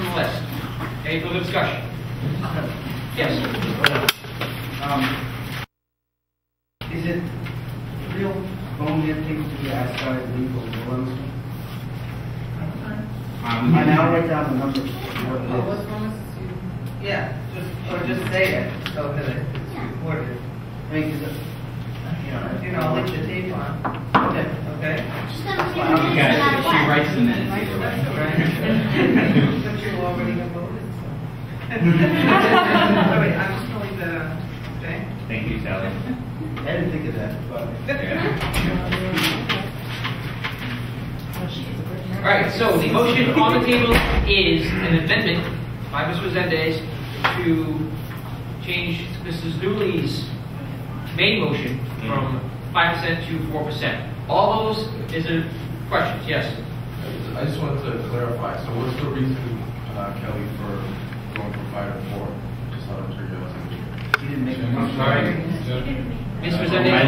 the list. Any further discussion? Yes. Is it real bonehead thing to be outside legal norms? I now write down the number. What's wrong with you? Yeah, just say it so that it's recorded. I mean, You know, I'll leave the tape on. okay. Okay? Yeah, she writes the minutes. But you already have voted, so. Sorry, I'm just going to, okay? Thank you, Sally. I didn't think of that, but. All right, so the motion on the table is an amendment by Mr. Resendez to change Mrs. Dooley's main motion from 5% to 4%. All those, is there questions? Yes. I just wanted to clarify. So what's the reason, Kelly, for going from 5 to 4? Just out of curiosity. You didn't make a motion. Sorry. Mr. Resendez?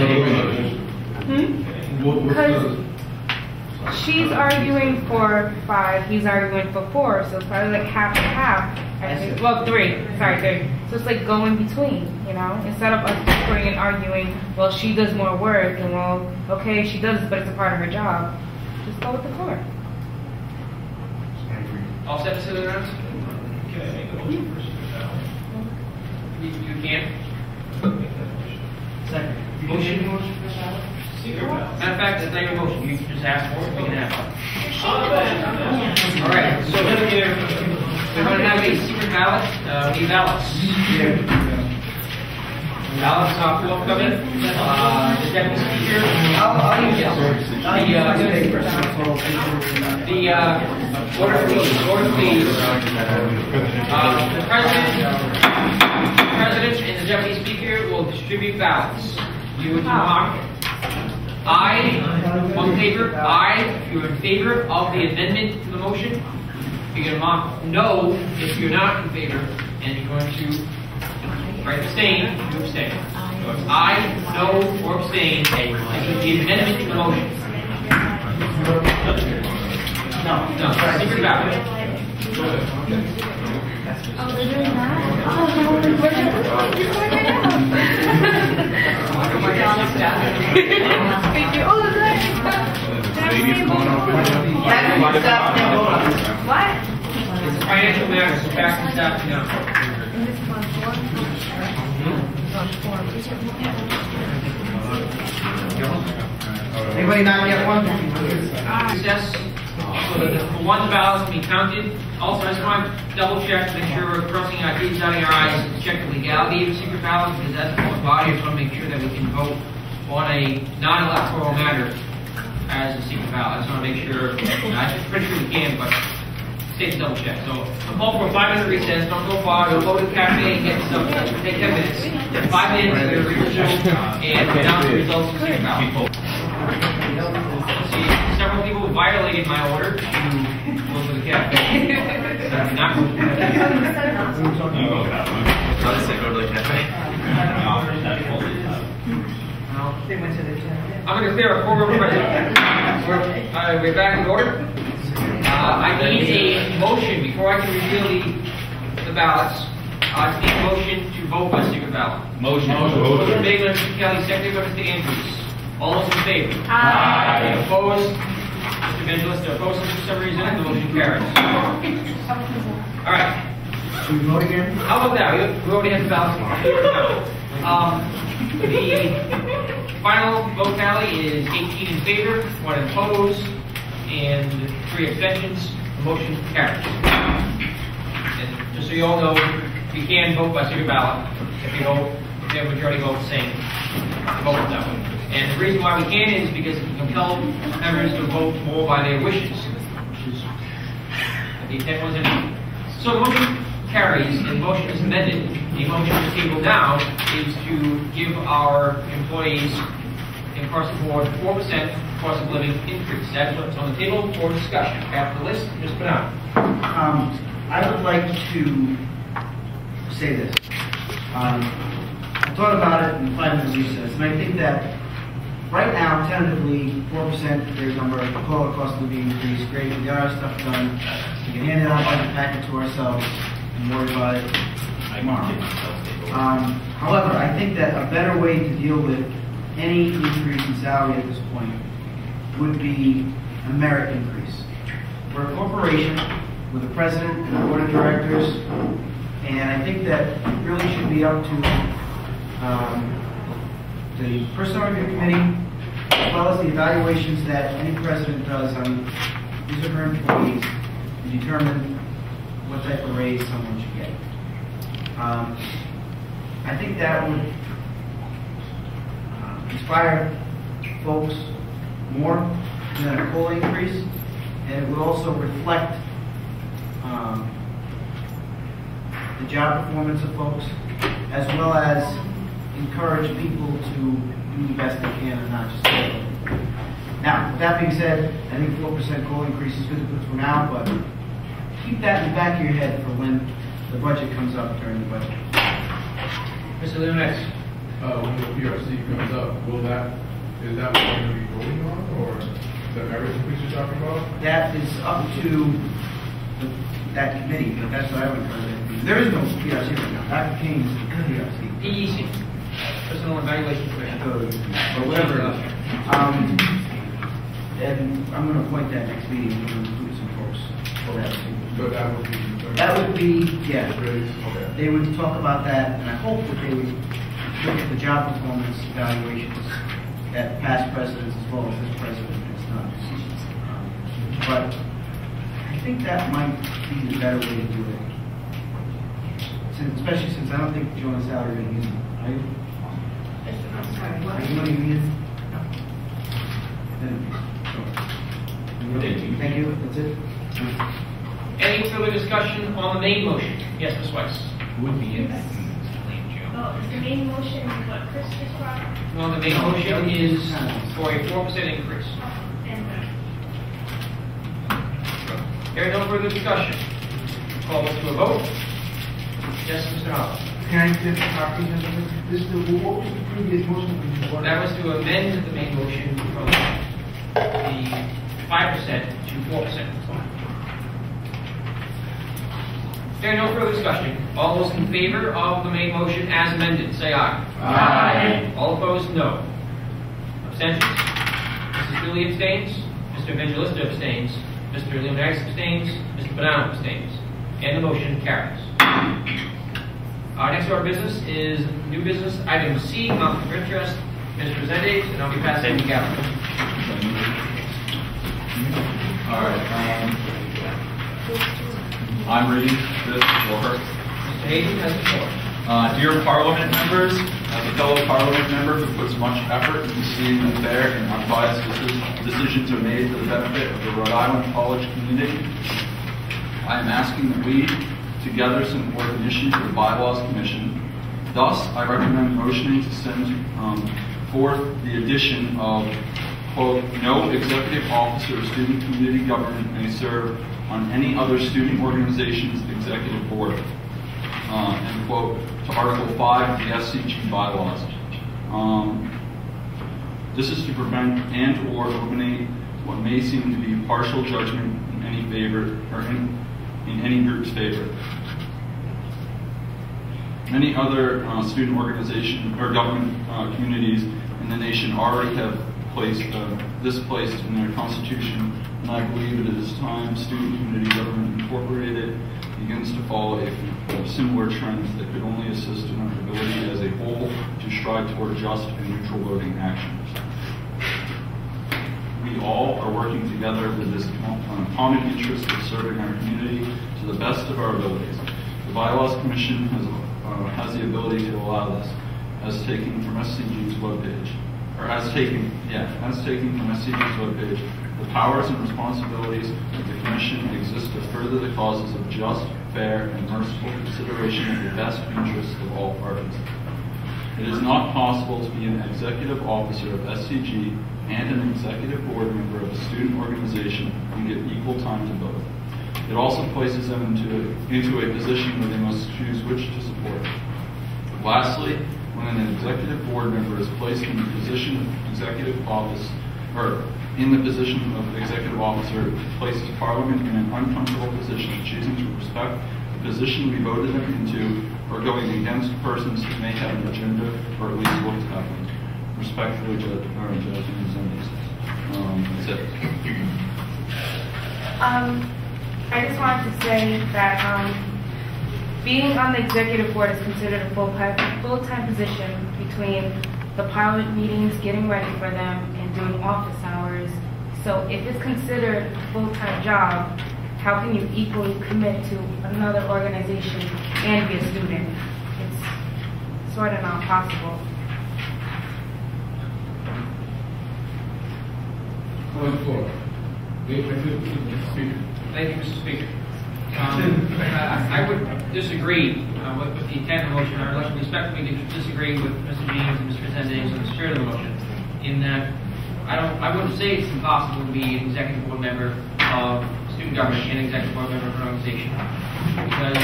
Because she's arguing for 5, he's arguing for 4, so it's probably like half and half. Actually, well, 3. Sorry, 3. So it's like go in between, you know? Instead of us differing and arguing, well, she does more work, and well, okay, she does, but it's a part of her job. Just go with the 4. All set, Mr. Resendez? Can I make a motion first? You can. Second. Motion. Matter of fact, it's not your motion. You can just ask for it. We can have it. All right. So we're going to have a secret ballot. We need ballots. Ballots are forthcoming. The deputy speaker. The order please. The president and the deputy speaker will distribute ballots. You would mark aye on paper. Aye if you're in favor of the amendment to the motion. You're going to mark no if you're not in favor, and you're going to write abstain if you abstain. So it's aye, no, or abstain. This is the amendment to the motion. No, secret ballot. Oh, they're doing that? Oh, thank you. Oh, that's nice. What? It's financial matters, back this afternoon. Anybody not get one? Yes. So the one ballot can be counted. Also, I just want to double check to make sure we're crossing our T's, dotting our I's, and check the legality of a secret ballot, because that's the body. I just want to make sure that we can vote on a non-electoral matter as a secret ballot. I just want to make sure, I'm pretty sure we can, but safe to double check. So I'm calling for a 5-minute recess. Don't go far. We'll go to the cafe and get some. Take 10 minutes. 5 minutes. We're going to resume and announce the results of the secret ballot. See, several people violated my order to go to the cafe. Not go to the cafe. They went to the cafe. I'm going to clear a quorum present. We're back in order. I need a motion before I can reveal the ballots. I need a motion to vote by secret ballot. Motion. Motion made by Mr. Kelly, seconded by Mr. Andrews. All those in favor? Aye. Opposed? Mr. Evangelista opposed for some reason. The motion carries. All right. Should we vote again? How about that? We already have the ballots. The final vote tally is 18 in favor, 1 opposed, and 3 abstentions. The motion carries. And just so you all know, you can vote by secret ballot if you vote, if you have a majority vote saying vote that way. And the reason why we can is because it can compel members to vote more by their wishes, which is what the intent was anyway. So the motion carries, and the motion is amended. The motion on the table now is to give our employees across the board 4% cost of living increase. That's what's on the table for discussion. After the list, just put out. I would like to say this. I thought about it in 5 minutes recess, and I think that right now, tentatively, 4%, there's number, call it cost of living increase, great, we got our stuff done, we can hand it out budget packet to ourselves and worry about it tomorrow. However, I think that a better way to deal with any increase in salary at this point would be a merit increase. We're a corporation with a president and a board of directors, and I think that it really should be up to the personnel review committee, as well as the evaluations that any president does on his or her employees to determine what type of raise someone should get. I think that would inspire folks more than a COLA increase, and it would also reflect the job performance of folks, as well as encourage people to do the best they can and not just fail. Now, with that being said, I think 4% COLA increase is good to put for now, but keep that in the back of your head for when the budget comes up during the budget. Mr. Leonetti. When the PRC comes up, is that what we're going to be voting on, or the merit increase you're talking about? That is up to that committee, but that's what I would encourage it to be. There is no PRC right now. Dr. King is the PRC. PEC, Personal Evaluation Commission. Or whatever. And I'm going to appoint that next meeting. We're going to include some folks for that. So That would be, yeah. Okay. They would talk about that, and I hope that they would look at the job performance evaluations that past presidents as well as this president has done. But I think that might be the better way to do it. Especially since I don't think Joe and Sally are going to use it. Are you? I'm sorry, what? Are you going to use it? Thank you. That's it. Any further discussion on the main motion? Yes, Ms. Weiss. Would be in. Oh, is the main motion what Chris just brought? No, the main motion is for a 4% increase. Hearing no further discussion. Call this to a vote. Yes, Mr. Howell. Can I get a copy of this? What was the previous motion? That was to amend the main motion from the 5% to 4%. Hearing no further discussion. All those in favor of the main motion as amended, say aye. Aye. All opposed, no. Abstentions? Mrs. Dooley abstains. Mr. Evangelista abstains. Mr. Leonetti abstains. Mr. Bonanno abstains. And the motion carries. Our next order of business is new business item C, conflict of interest. Mr. Resendez, and I'll be passing to Gavin. All right. I'm reading this for her. Mr. Hayden has the floor. Dear Parliament members, as a fellow Parliament member who puts much effort into seeing that fair and unbiased decisions are made for the benefit of the Rhode Island college community, I am asking that we together support an issue to the Bylaws Commission. Thus, I recommend motioning to send forth the addition of, quote, no executive officer of student community government may serve on any other student organization's executive board, end quote, to Article 5 of the SCG bylaws. This is to prevent and or eliminate what may seem to be partial judgment in any favor, or in any group's favor. Many other student organization or government communities in the nation already have this placed in their constitution, and I believe it is time student community government incorporated begins to follow a similar trends that could only assist in our ability as a whole to strive toward just and neutral voting actions. We all are working together with this common interest of serving our community to the best of our abilities. The Bylaws Commission has the ability to allow this, as taken from SCG's webpage, or as taken from SCG's webpage. The powers and responsibilities of the Commission exist to further the causes of just, fair, and merciful consideration of the best interests of all parties. It is not possible to be an executive officer of SCG and an executive board member of a student organization and give equal time to both. It also places them into a position where they must choose which to support. Lastly, when an executive board member is placed in the position of executive office, or in the position of executive officer, places Parliament in an uncomfortable position of choosing to respect the position we voted them into, or going against persons who may have an agenda, or at least look to have one. Respectfully, Judge Menendez. That's it. I just wanted to say that being on the executive board is considered a full-time position between the Parliament meetings, getting ready for them, and doing office hours. So if it's considered a full-time job, how can you equally commit to another organization and be a student? It's sort of not possible. Thank you, Mr. Speaker. I would disagree with the intent of the motion. I would respectfully disagree with Mr. James and Mr. Menendez on the spirit of the motion, in that I wouldn't say it's impossible to be an executive board member of student government and executive board member of an organization, because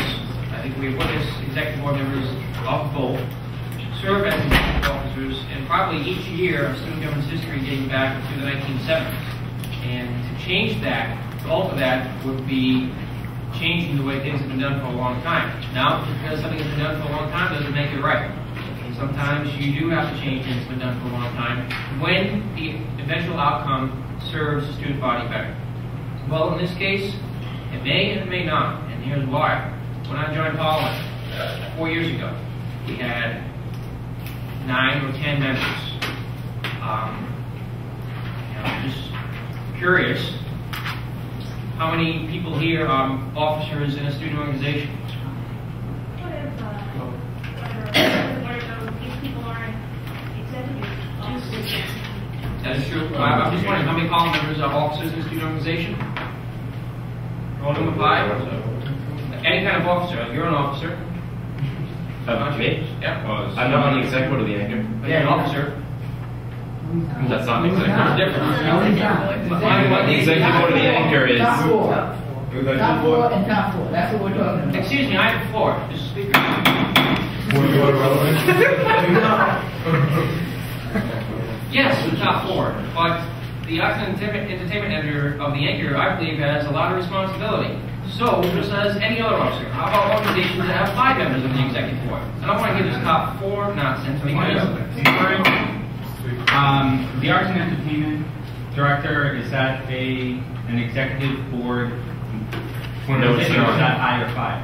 I think we've witnessed executive board members of both serve as executive officers, and probably each year of student government's history dating back to the 1970s. And to change that, to alter that, would be changing the way things have been done for a long time. Now, because something has been done for a long time doesn't make it right. And sometimes you do have to change things that have been done for a long time when the eventual outcome serves the student body better. Well, in this case, it may and it may not, and here's why. When I joined Parliament 4 years ago, we had 9 or 10 members. Just curious, how many people here are officers in a student organization? What if these people aren't executive officers? That is true. I'm just wondering, how many Parliament members are officers in a student organization? Roll number 5? Any kind of officer. You're an officer. Me? Yeah. I'm not on the executive board of the anchor. Yeah, an officer. That's not the executive There's board. a difference. The executive board of the anchor is. Top 4. Top 4 and top 4. That's what we're talking about. Excuse me, I have the floor. Mr. Speaker. Yes, the top 4. But the arts and entertainment editor of the anchor, I believe, has a lot of responsibility. So, just as any other officer, how about organizations that have 5 members of the executive board? I don't want to hear this top 4 nonsense because the arts and entertainment director, is that an executive board? No, it's Or not. is that I or 5?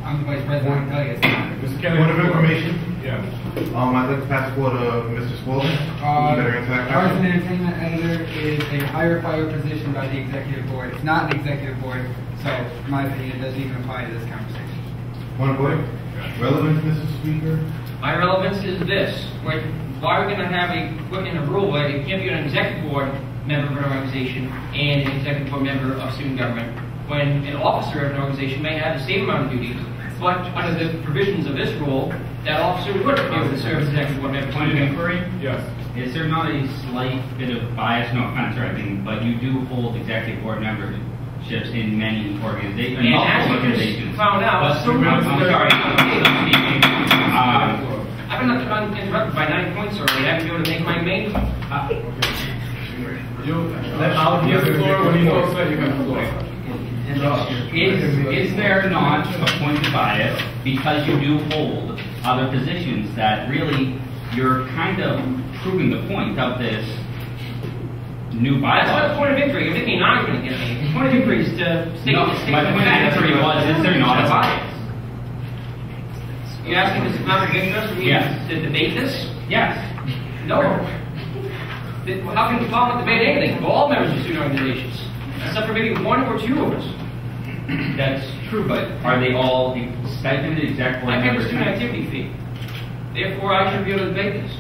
I'm the vice president. I can tell you it's not. Mr. Kelly, Point of information. Yeah. I'd like to pass the floor to Mr. Spaulding. Better answer that Arts and question. entertainment editor is a higher fire position by the executive board. It's not an executive board, so in my opinion, it doesn't even apply to this conversation. Point of order. Relevance, Mr. Speaker. my relevance is this. Why are we going to have put in a rule where it can't be an executive board member of an organization and an executive board member of student government, when an officer of an organization may have the same amount of duties, but under the provisions of this rule, that officer would be able to serve as executive board member. Point of inquiry? Yes. Is there not a slight bit of bias, no offense or anything, but you do hold executive board memberships in many organizations, And as multiple we organizations. just found out, I'm sorry. I've been interrupted by 9 points already. I haven't been able to make my main point. I'll give the floor when he's all set. You have the floor. Is there not a point of bias because you do hold other positions that really you're kind of proving the point of this new bylaw? That's not the point of inquiry. You're making an argument against me. The point of inquiry is to state No, my point of inquiry was, is there not a bias? You're asking this conflict of interest for me Yes. to debate this? Yes. No. How can the Parliament debate anything? We're all members of student organizations, except for maybe 1 or 2 of us. That's true, but are they all stipended exec board I pay the members? student activity fee. Therefore, I should be able to debate this.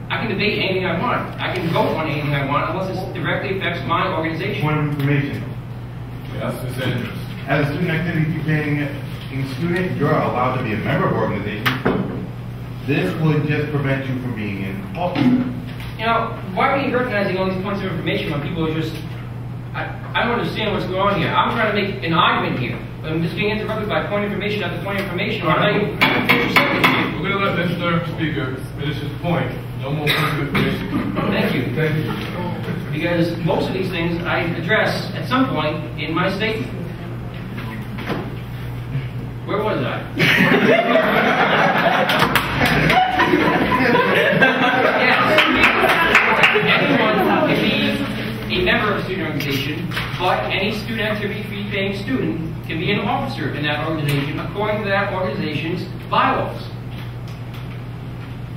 I can debate anything I want. I can vote on anything I want unless it directly affects my organization. Point of information. Yes, Mr. Andrews. As a student activity paying student, you're allowed to be a member of organizations. This would just prevent you from being an officer. You know, why are we recognizing all these points of information when people are just... I don't understand what's going on here. I'm trying to make an argument here. I'm just being interrupted by point information after point information. All right. I'm not even- We're gonna let Mr. Speaker finish his point. No more points of information. Thank you. Thank you. Because most of these things I address at some point in my statement. Where was I? Yes. Anyone can be a member of a student organization, but any student activity fee paying student can be an officer in that organization according to that organization's bylaws.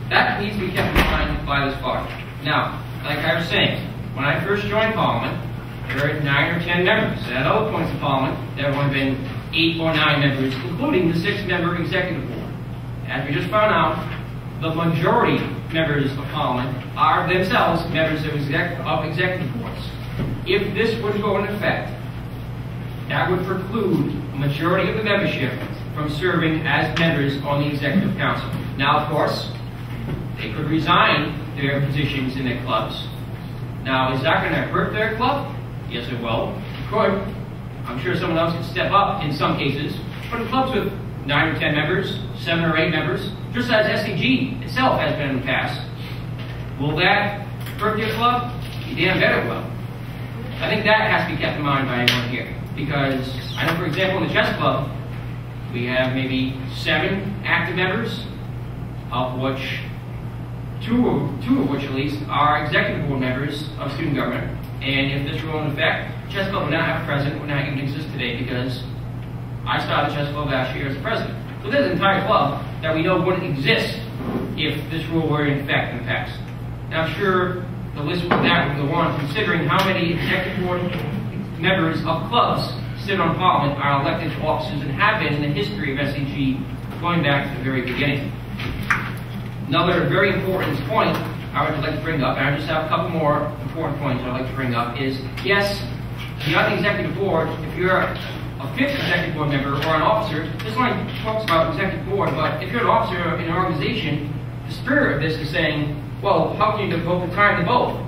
That needs to be kept in mind by this body. Now, like I was saying, when I first joined Parliament, there were 9 or 10 members. And at other points in Parliament, there would have been 8 or 9 members, including the 6-member executive board. As we just found out, the majority members of Parliament are themselves members of executive boards. If this were to go into effect, that would preclude a majority of the membership from serving as members on the executive council. Now, of course, they could resign their positions in their clubs. Now, is that going to hurt their club? Yes, it will. It could. I'm sure someone else could step up in some cases. But in clubs with 9 or 10 members, 7 or 8 members, just as SCG itself has been in the past, will that hurt your club? You damn bet it will. I think that has to be kept in mind by everyone here. Because I know, for example, in the chess club, we have maybe 7 active members, of which two of which at least are executive board members of student government. And if this were in effect, chess club would not have a president, would not even exist today, because I started chess club last year as the president. So there's an entire club that we know wouldn't exist if this rule were in effect in the past. Now, I'm sure the list with that would go on, considering how many executive board members of clubs sit on Parliament are elected to offices and have been in the history of SCG going back to the very beginning. Another very important point I would like to bring up, and I just have a couple more important points I'd like to bring up, is yes, you're on the executive board. If you're a 5th executive board member or an officer, this line talks about executive board, but if you're an officer in an organization, the spirit of this is saying, well, how can you devote the time to both?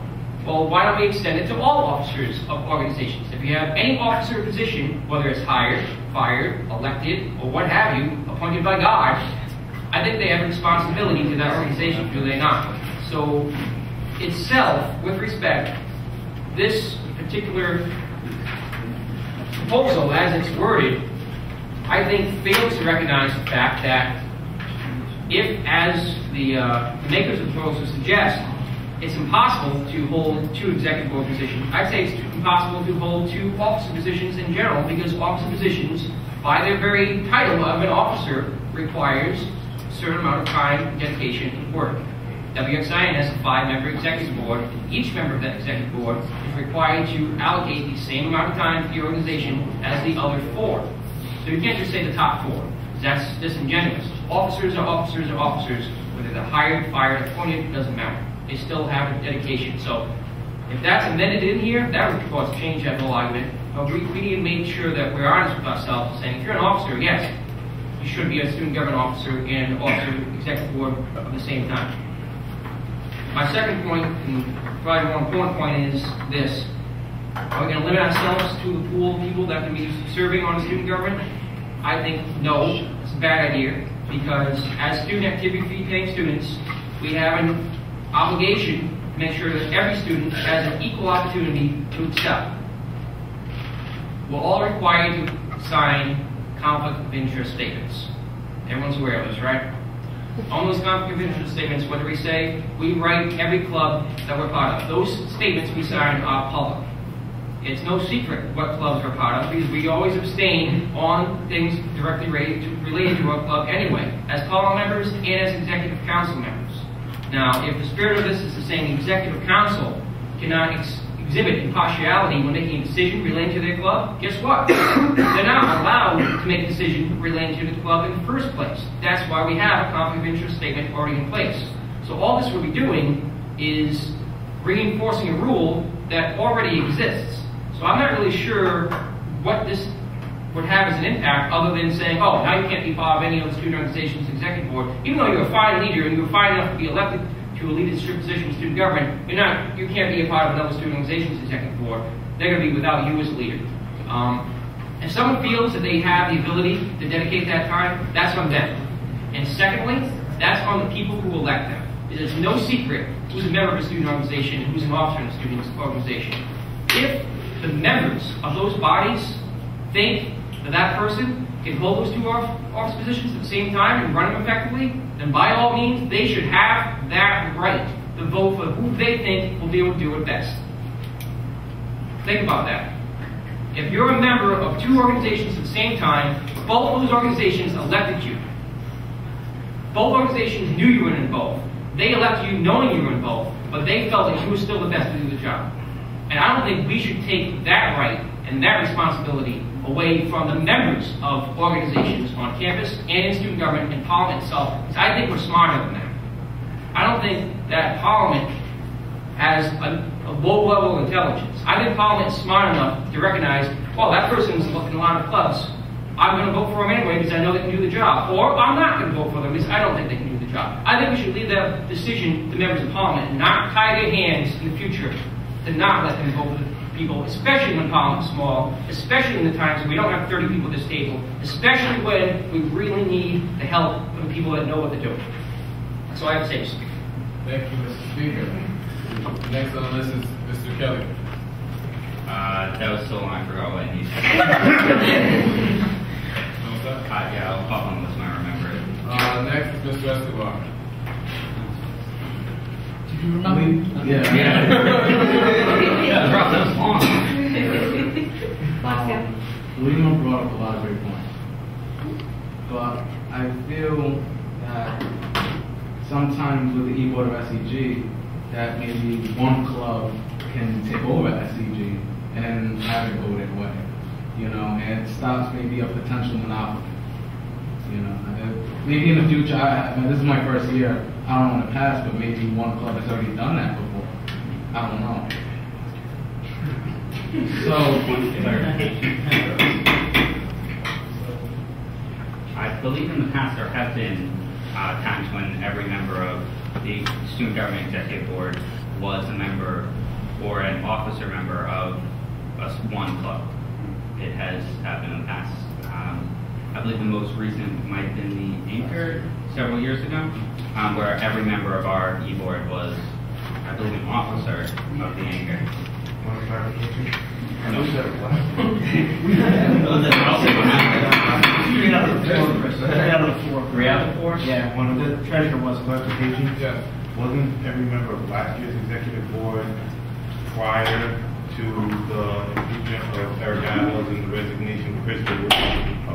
Well, why don't we extend it to all officers of organizations? If you have any officer position, whether it's hired, fired, elected, or what have you, appointed by God, I think they have a responsibility to that organization, do they not? So, itself, with respect, this particular proposal, as it's worded, I think fails to recognize the fact that if, as the makers of the proposal suggest, it's impossible to hold 2 executive board positions, I'd say it's impossible to hold 2 officer positions in general, because officer positions, by their very title of an officer, requires a certain amount of time, dedication, and work. WXIN has a 5-member executive board. Each member of that executive board is required to allocate the same amount of time to the organization as the other 4. So you can't just say the top 4. That's disingenuous. Officers are officers are officers. Whether they're hired, fired, appointed, it doesn't matter. They still have a dedication. So if that's amended in here, that would, of course, change that whole argument. But we need to make sure that we're honest with ourselves and saying, if you're an officer, yes, you should be a student government officer and officer executive board at the same time. My second point, and probably more important point, is this. Are we going to limit ourselves to the pool of people that can be serving on student government? I think no, it's a bad idea, because as student activity fee paying students, we have an obligation to make sure that every student has an equal opportunity to excel. We're all required to sign conflict of interest statements. Everyone's aware of this, right? On those conflict of interest statements, what do we say? We write every club that we're part of. Those statements we sign are public. It's no secret what clubs we're part of, because we always abstain on things directly related to our club anyway, as Parliament members and as executive council members. Now, if the spirit of this is the same, the executive council cannot exhibit impartiality when making a decision relating to their club, guess what? They're not allowed to make a decision relating to the club in the first place. That's why we have a conflict of interest statement already in place. So all this would be doing is reinforcing a rule that already exists. So I'm not really sure what this would have as an impact, other than saying, oh, now you can't be part of any of the student organization's executive board. Even though you're a fine leader and you're fine enough to be elected to a leadership position in student government, you can't be a part of another student organization's executive board. They're going to be without you as a leader. If someone feels that they have the ability to dedicate that time, that's on them. And secondly, that's on the people who elect them. It's no secret who's a member of a student organization and who's an officer in a student organization. If the members of those bodies think that that person can hold those two office positions at the same time and run them effectively, then by all means, they should have that right to vote for who they think will be able to do it best. Think about that. If you're a member of two organizations at the same time, both of those organizations elected you. Both organizations knew you were in both. They elected you knowing you were in both, but they felt that you were still the best to do the job. And I don't think we should take that right and that responsibility away from the members of organizations on campus and in student government and Parliament itself, because I think we're smarter than that. I don't think that Parliament has a low level of intelligence. I think Parliament is smart enough to recognize, well, that person's in a lot of clubs. I'm going to vote for them anyway because I know they can do the job. Or I'm not going to vote for them because I don't think they can do the job. I think we should leave that decision to members of Parliament and not tie their hands in the future to not let them vote for the people, especially when Parliament is small, especially in the times when we don't have 30 people at this table, especially when we really need the help from people that know what they're doing. That's all I have to say. Thank you, Mr. Speaker. Next on the list is Mr. Kelly. That was so long, I forgot what he said. Yeah, I'll pop on this when I remember it. Next is Mr. Escobar. Did you remember? Yeah. Yeah, Rob, that was long. Lima brought up a lot of great points. But I feel that sometimes with the e-board of SCG, that maybe one club can take over SCG and then have it go their way. You know, and it stops maybe a potential monopoly. You know, maybe in the future, this is my first year, I don't want to pass, but maybe one club has already done that before. I don't know. So, I believe in the past there have been times when every member of the Student Government Executive Board was a member or an officer member of one club. It has happened in the past. I believe the most recent might have been the Anchor several years ago, where every member of our e-board was, I believe, an officer of the Anchor. Want clarification? No. Three out of the four. 3 out of 4? Yeah, one of the treasurer was clarification. Yes. Wasn't every member of last year's executive board prior to the impeachment of Eric Adams and the resignation of Chris a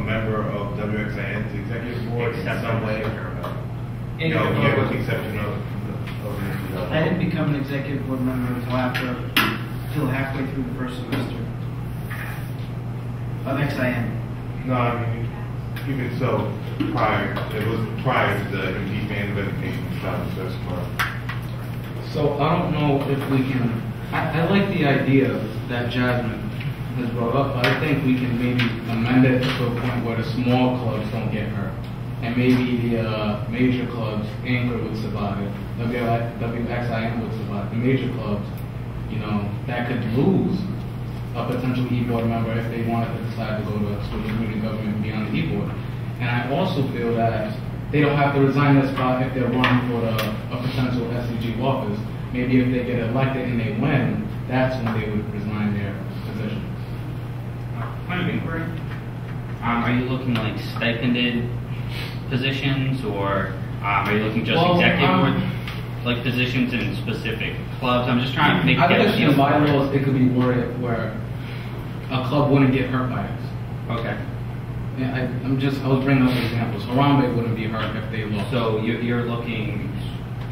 member of WXIN's executive board in some way? Yeah, with the exception of I didn't become an executive board member until halfway through the first semester of XIN. No, I mean, even so, it was prior to the impeachment and resignation of That's correct. So I don't know if we can, I like the idea that Jasmine has brought up, but I think we can maybe amend it to a point where the small clubs don't get hurt. And maybe the major clubs, Anchor would survive, WXIN would survive. The major clubs, you know, that could lose a potential e-board member if they wanted to decide to go to student community government and be on the e-board. And I also feel that they don't have to resign their spot if they're running for a potential SCG office. Maybe if they get elected and they win, that's when they would resign their position. Point of inquiry. Are you looking like stipended positions, or are you looking just executive board like positions in specific clubs? I'm just trying to make. I think in the bylaws it could be worded where a club wouldn't get hurt by this. Okay. Yeah, I was bringing up examples. Harambe wouldn't be hurt if they lost. So you're looking.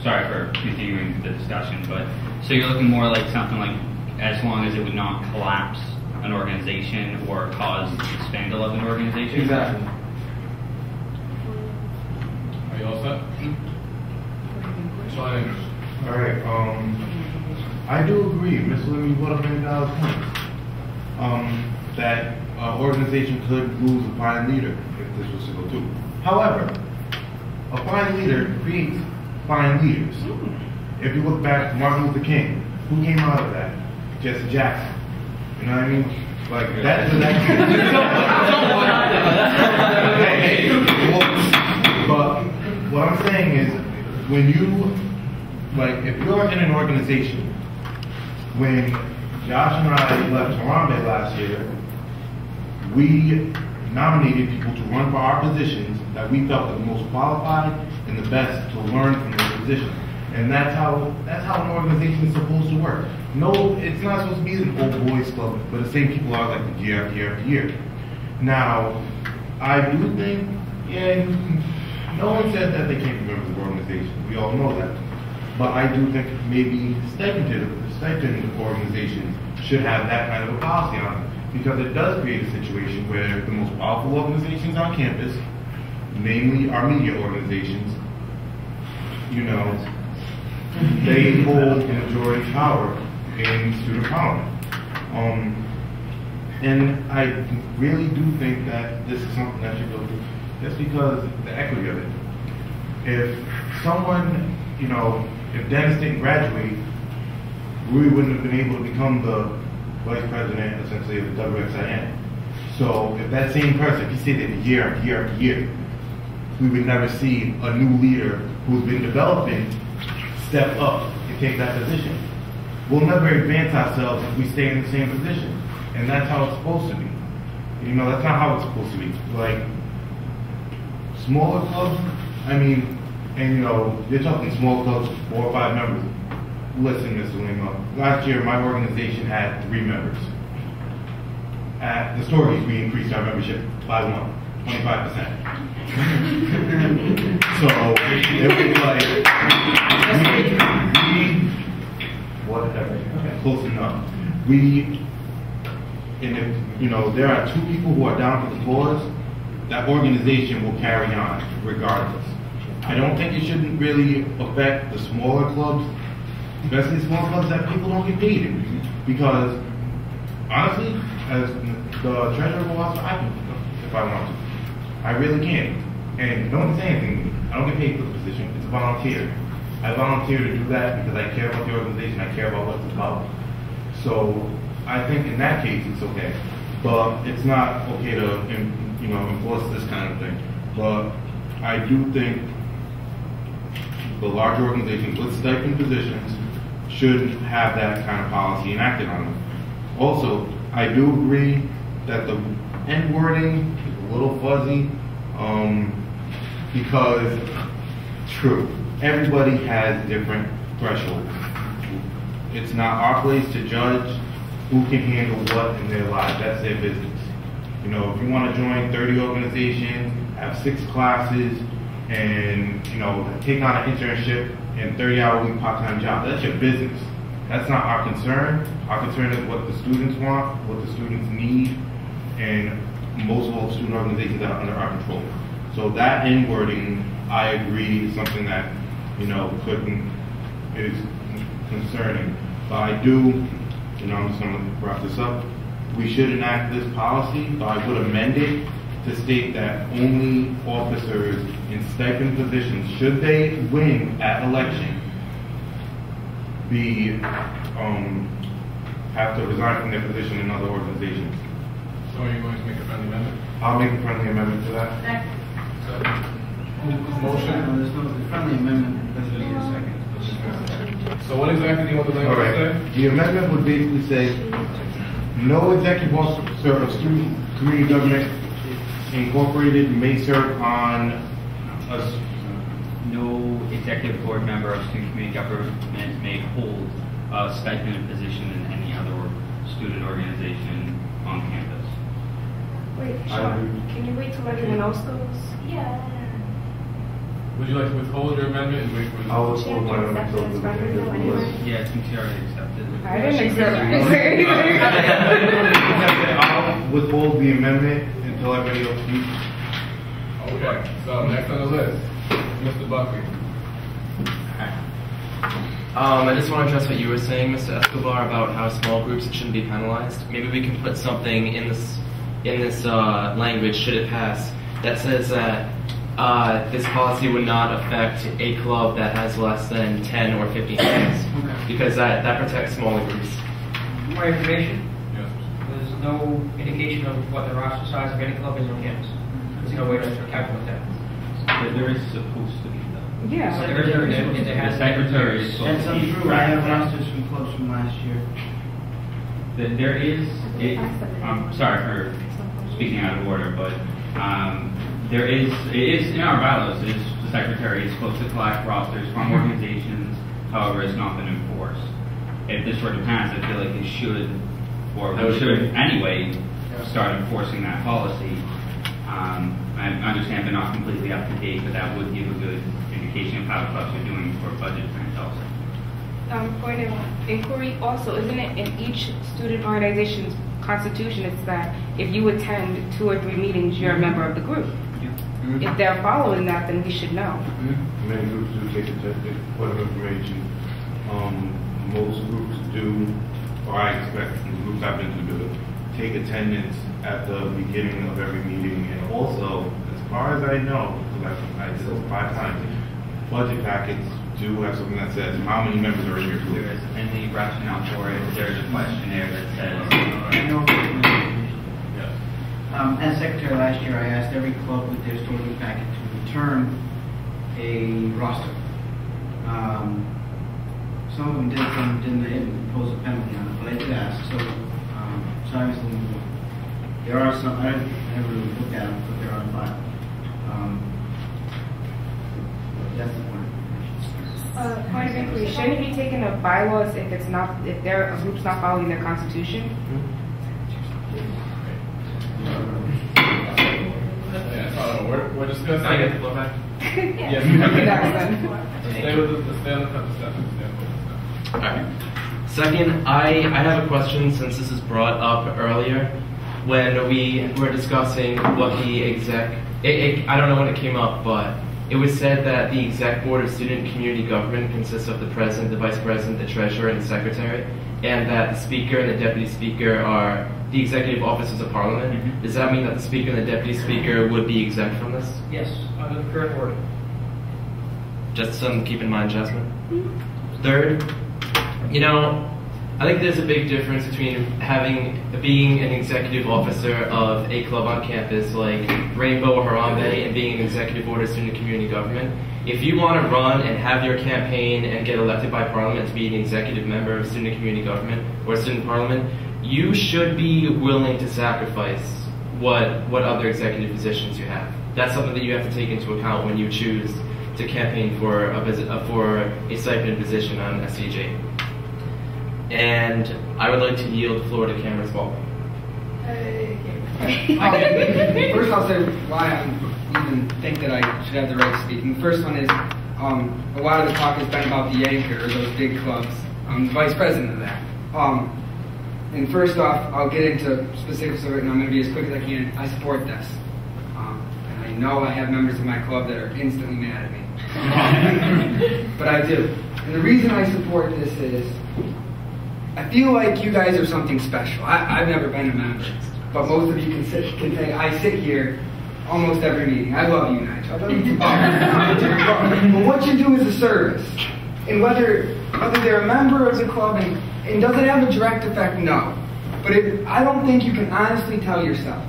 Sorry for continuing the discussion, but so you're looking more like something like, as long as it would not collapse an organization or cause expandal of an organization. Exactly. Are you all set? Sean. All right. I do agree. Ms. Lemmy brought up many valid points. That organization could lose a fine leader if this was to go through. However, a fine leader creates fine leaders. If you look back, Martin Luther King, who came out of that? Jesse Jackson. You know what I mean? Like, that is But what I'm saying is, when you, like, if you're in an organization, when Josh and I left Harambe last year, we nominated people to run for our positions that we felt were the most qualified and the best to learn from their position. And that's how an organization is supposed to work. No, it's not supposed to be an old boys club, but the same people are like year after year after year. Now, I do think, and no one said that they can't be members of the organization. We all know that. But I do think maybe stipend organizations should have that kind of a policy on it. Because it does create a situation where the most powerful organizations on campus, namely our media organizations, you know, they hold the majority power in student parliament. And I really do think that this is something that should go through, just because the equity of it. If someone, you know, if Dennis didn't graduate, we wouldn't have been able to become the vice president, essentially, of the WXIN. So if that same person, if he stayed there year after year after year, we would never see a new leader who's been developing step up and take that position. We'll never advance ourselves if we stay in the same position. And that's how it's supposed to be. You know, that's not how it's supposed to be. Like, smaller clubs, I mean, and you know, you're talking small clubs, 4 or 5 members. Listen, Mr. Lima, last year my organization had 3 members. At the Stories, we increased our membership by 25%. So it was like, whatever, close enough. And if, you know, there are 2 people who are down for the cause, that organization will carry on regardless. I don't think it shouldn't really affect the smaller clubs, especially small clubs that people don't get paid in. Because, honestly, as the treasurer of the officer, I can, if I want to. I really can. And no one say anything to me. I don't get paid for the position. It's a volunteer. I volunteer to do that because I care about the organization. I care about what it's about. So, I think in that case, it's okay. But it's not okay to, you know, enforce this kind of thing. But I do think the larger organizations with stipend positions should have that kind of policy enacted on them. Also, I do agree that the end wording is a little fuzzy, because, true, everybody has different thresholds. It's not our place to judge who can handle what in their lives. That's their business. You know, if you want to join 30 organizations, have 6 classes, and, you know, take on an internship and 30-hour-a-week part-time job, that's your business. That's not our concern. Our concern is what the students want, what the students need, and most of all the student organizations that are under our control. So that end wording, I agree, is something that, you know, is concerning. But I do, you know, I'm just going to wrap this up. We should enact this policy, but I would amend it to state that only officers in stipend positions, should they win at election, have to resign from their position in other organizations. So are you going to make a friendly amendment? I'll make a friendly amendment to that. Motion? There's no friendly amendment, doesn't need a second. So what exactly do you want the language to say? The amendment would basically say, no executive officer of student community government incorporated may serve on a... No executive board member of student community government may hold a stipend position in any other student organization on campus. Wait, Sean, can you wait till everyone else goes? Yeah. Would you like to withhold your amendment and wait for the... I'll withhold my amendment. Yeah, since you already accepted it. I didn't accept it. I'll withhold the amendment until everybody else speaks. Okay, so next on the list, Mr. Buckley. I just want to address what you were saying, Mr. Escobar, about how small groups shouldn't be penalized. Maybe we can put something in this language, should it pass, that says that this policy would not affect a club that has less than 10 or 15 members, because that protects smaller groups. More information? Yes. no indication of what the roster size of any club is on campus. There's no way to calculate that. There is supposed to be though. Yeah. So there The secretary is supposed That's to be. untrue. I have rosters from clubs from last year. There is, I'm sorry for speaking out of order, but it is in our bylaws, the secretary is supposed to collect rosters from organizations, however, it's not been enforced. If this were to pass, I feel like it should, or we should anyway, start enforcing that policy. I understand they're not completely up to date, but that would give a good indication of how clubs are doing for budget plans also. Point of inquiry also, isn't it in each student organization's constitution, it's that if you attend 2 or 3 meetings, you're a member of the group. If they're following that, then we should know. Many groups do take a point of information. Most groups do, or I expect the groups I've been to do, take attendance at the beginning of every meeting, and also, as far as I know, because I did this 5 times, budget packets do have something that says how many members are in your group. There is any rationale for it. There's a questionnaire that says. As secretary last year, I asked every club with their student packet to return a roster. Some of them did, some didn't. They didn't impose a penalty on it, but I did ask. So, obviously, there are some. I never really looked at them, but they're on file. That's the point. Point of inquiry, shouldn't it be taken of bylaws if it's not, if a group's not following their constitution? We're discussing. I get the floor back. Yes. Stay with the stay on the conversation. Alright. Second, I have a question since this is brought up earlier. When we were discussing what the I don't know when it came up, but it was said that the exec board of student community government consists of the president, the vice president, the treasurer, and the secretary, and that the speaker and the deputy speaker are the executive officers of parliament. Mm-hmm. Does that mean that the speaker and the deputy speaker would be exempt from this? Yes, under the current order. Just something to keep in mind, Jasmine. Third, I think there's a big difference between being an executive officer of a club on campus like Rainbow or Harambe and being an executive board of student community government. If you want to run and have your campaign and get elected by parliament to be an executive member of student community government or student parliament, you should be willing to sacrifice what other executive positions you have. That's something that you have to take into account when you choose to campaign for a stipend position on SCG. And I would like to yield the floor to Cameron Spalding. First, I'll say why I even think that I should have the right to speak. And the first one is a lot of the talk has been about the Yanker, or those big clubs. I'm the vice president of that. And first off, I'll get into specifics of it, and I'm going to be as quick as I can. I support this. And I know I have members of my club that are instantly mad at me. But I do. And the reason I support this is I feel like you guys are something special. I've never been a member, but most of you can say I sit here almost every meeting. I love you, Nigel. But what you do is a service. And whether they're a member of the club and does it have a direct effect? No. But I don't think you can honestly tell yourself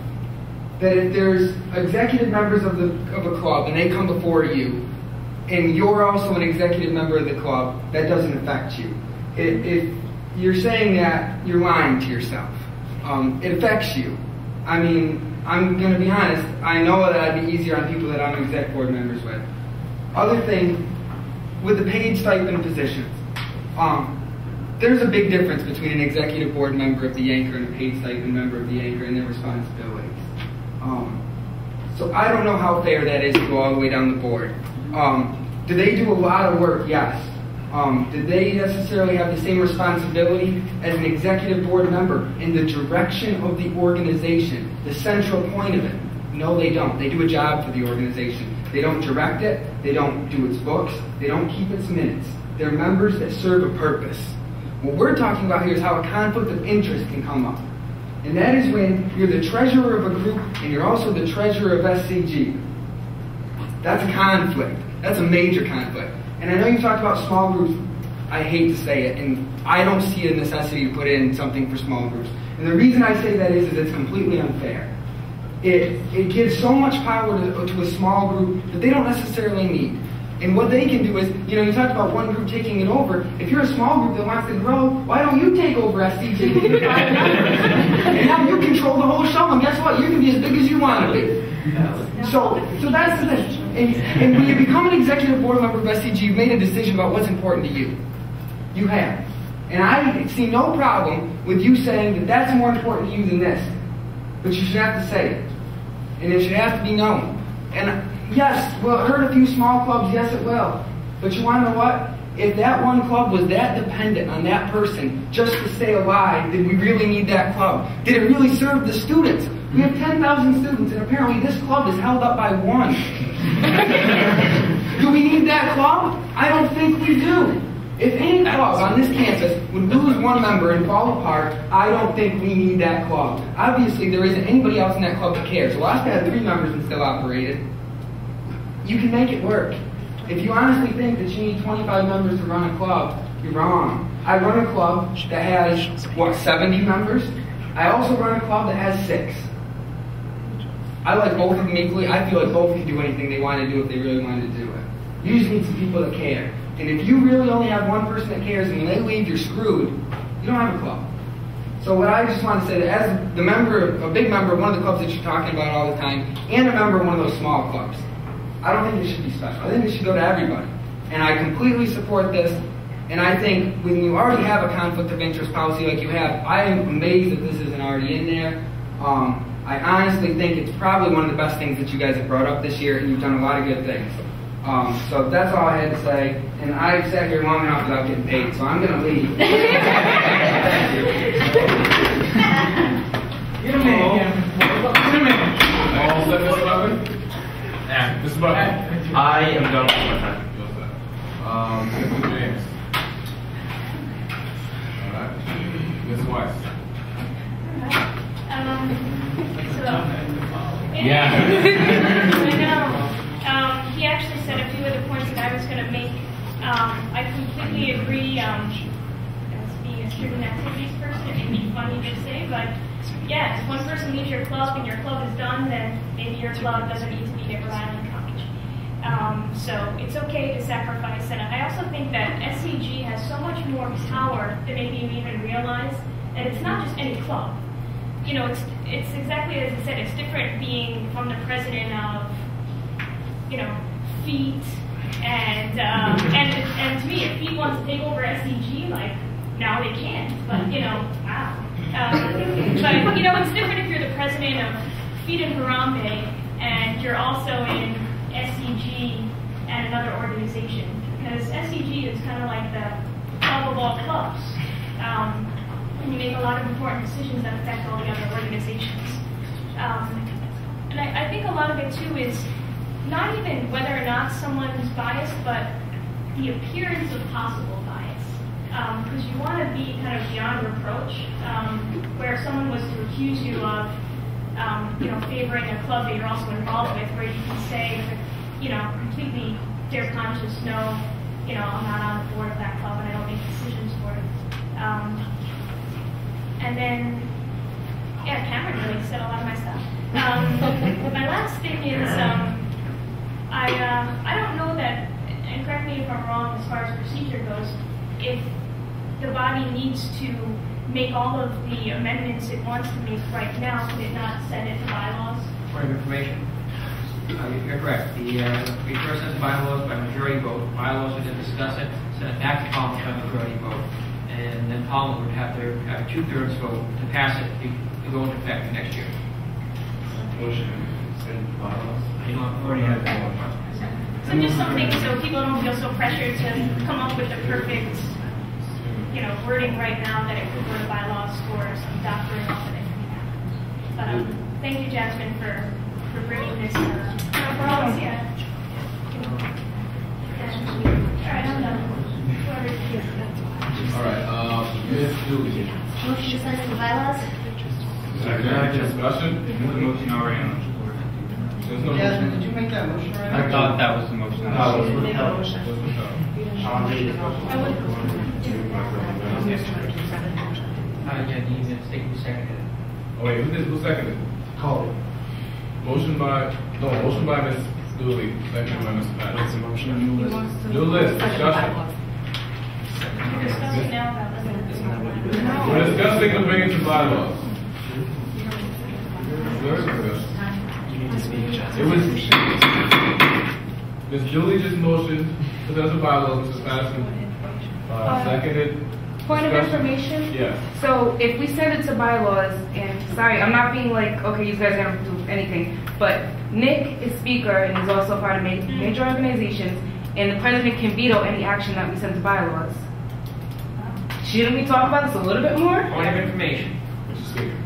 that if there's executive members of a club and they come before you and you're also an executive member of the club, that doesn't affect you. If you're saying that, you're lying to yourself. It affects you. I mean, I'm going to be honest, I know that I'd be easier on people that I'm exec board members with. Other thing, with the paid stipend positions, there's a big difference between an executive board member of the Yanker and a paid stipend member of the Yanker and their responsibilities. So I don't know how fair that is to go all the way down the board. Do they do a lot of work? Yes. Did they necessarily have the same responsibility as an executive board member in the direction of the organization, the central point of it? No, they don't. They do a job for the organization. They don't direct it. They don't do its books. They don't keep its minutes. They're members that serve a purpose. What we're talking about here is how a conflict of interest can come up. And that is when you're the treasurer of a group and you're also the treasurer of SCG. That's a conflict. That's a major conflict. And I know you talked about small groups. I hate to say it, and I don't see a necessity to put in something for small groups. And the reason I say that is it's completely unfair. It gives so much power to a small group that they don't necessarily need. And what they can do is, you talked about one group taking it over. If you're a small group that wants to grow, why don't you take over SCG? And now you control the whole show, and guess what? You can be as big as you want to be. So that's the thing. And when you become an executive board member of SCG, you've made a decision about what's important to you. You have. And I see no problem with you saying that that's more important to you than this. But you should have to say it. And it should have to be known. And yes, will it hurt a few small clubs? Yes, it will. But you want to know what? If that one club was that dependent on that person just to stay alive, did we really need that club? Did it really serve the students? We have 10,000 students, and apparently this club is held up by one. Do we need that club? I don't think we do. If any club on this campus would lose one member and fall apart, I don't think we need that club. Obviously, there isn't anybody else in that club that cares. So Alaska had 3 members and still operated. You can make it work. If you honestly think that you need 25 members to run a club, you're wrong. I run a club that has, 70 members? I also run a club that has 6. I like both of them equally. I feel like both can do anything they want to do if they really wanted to do it. You just need some people that care. And if you really only have one person that cares and when they leave you're screwed, you don't have a club. So what I just want to say that as a big member of one of the clubs that you're talking about all the time, and a member of one of those small clubs, I don't think it should be special. I think it should go to everybody. And I completely support this. And I think when you already have a conflict of interest policy like you have, I am amazed that this isn't already in there. I honestly think it's probably one of the best things that you guys have brought up this year, and you've done a lot of good things. So that's all I had to say. And I've sat here long enough without getting paid, so I'm going to leave. Get a minute, Get a minute. All set, Mr. Butler? Yeah. Mr. Butler? I am done with my time. Mr. James? All right. Ms. Weiss? Yeah. I know. He actually said a few of the points that I was going to make. I completely agree. As being a student activities person, it may be funny to say, but yes, if one person leaves your club and your club is done, then maybe your club doesn't need to be at Rhode Island College. So it's okay to sacrifice. And I also think that SCG has so much more power than maybe you even realize. And it's not just any club. It's exactly as I said. It's different being from the president of, Feet, and to me, if Feet wants to take over SCG, now they can't. But wow. But it's different if you're the president of Feet and Harambe, and you're also in SCG and another organization, because SCG is kind of like the club of all clubs. And you make a lot of important decisions that affect all the other organizations. And I think a lot of it too is not even whether or not someone's biased, but the appearance of possible bias. Because you want to be kind of beyond reproach, where if someone was to accuse you of, favoring a club that you're also involved with, where you can say, completely clear conscious, no, I'm not on the board of that club and I don't make decisions for it. And then, Cameron really said a lot of my stuff. My last thing is, I don't know that, and correct me if I'm wrong as far as procedure goes, if the body needs to make all of the amendments it wants to make right now, could it not send it to bylaws? Point of information. You're correct. We first sent the bylaws by majority vote. Bylaws would then discuss it, send it back to Parliament by majority vote, and then Parliament would have to have a 2/3 vote to pass it to go into effect next year. Motion to send bylaws. Already have that one. So just something so people don't feel so pressured to come up with the perfect, wording right now that it could go to bylaws for some doctoring off of it. But thank you, Jasmine, for bringing this. Problems, yeah. All right, I'm done. All right, Ms. Julie. Motion to send to the bylaws? Discussion? Motion already on the floor. There's no Jasmine, motion. did you make that motion already? I thought that was the motion. No, it's withheld. It's withheld. Yeah, you need to state who seconded it. Oh wait, who seconded? Call it. Motion by Ms. Dooley, second by Mr. Patterson. What's the motion? New list, discussion. Discussing now about this. We're discussing the bringing to bylaws. It was Ms. Dooley just motioned to the bylaws, Mr. Patterson seconded. Point of information? Yeah. So if we send it to bylaws, and sorry, I'm not being like, okay, you guys don't do anything, but Nick is speaker and he's also part of major organizations, and the president can veto any action that we send to bylaws. Shouldn't we talk about this a little bit more? Point of information. Mr. Speaker.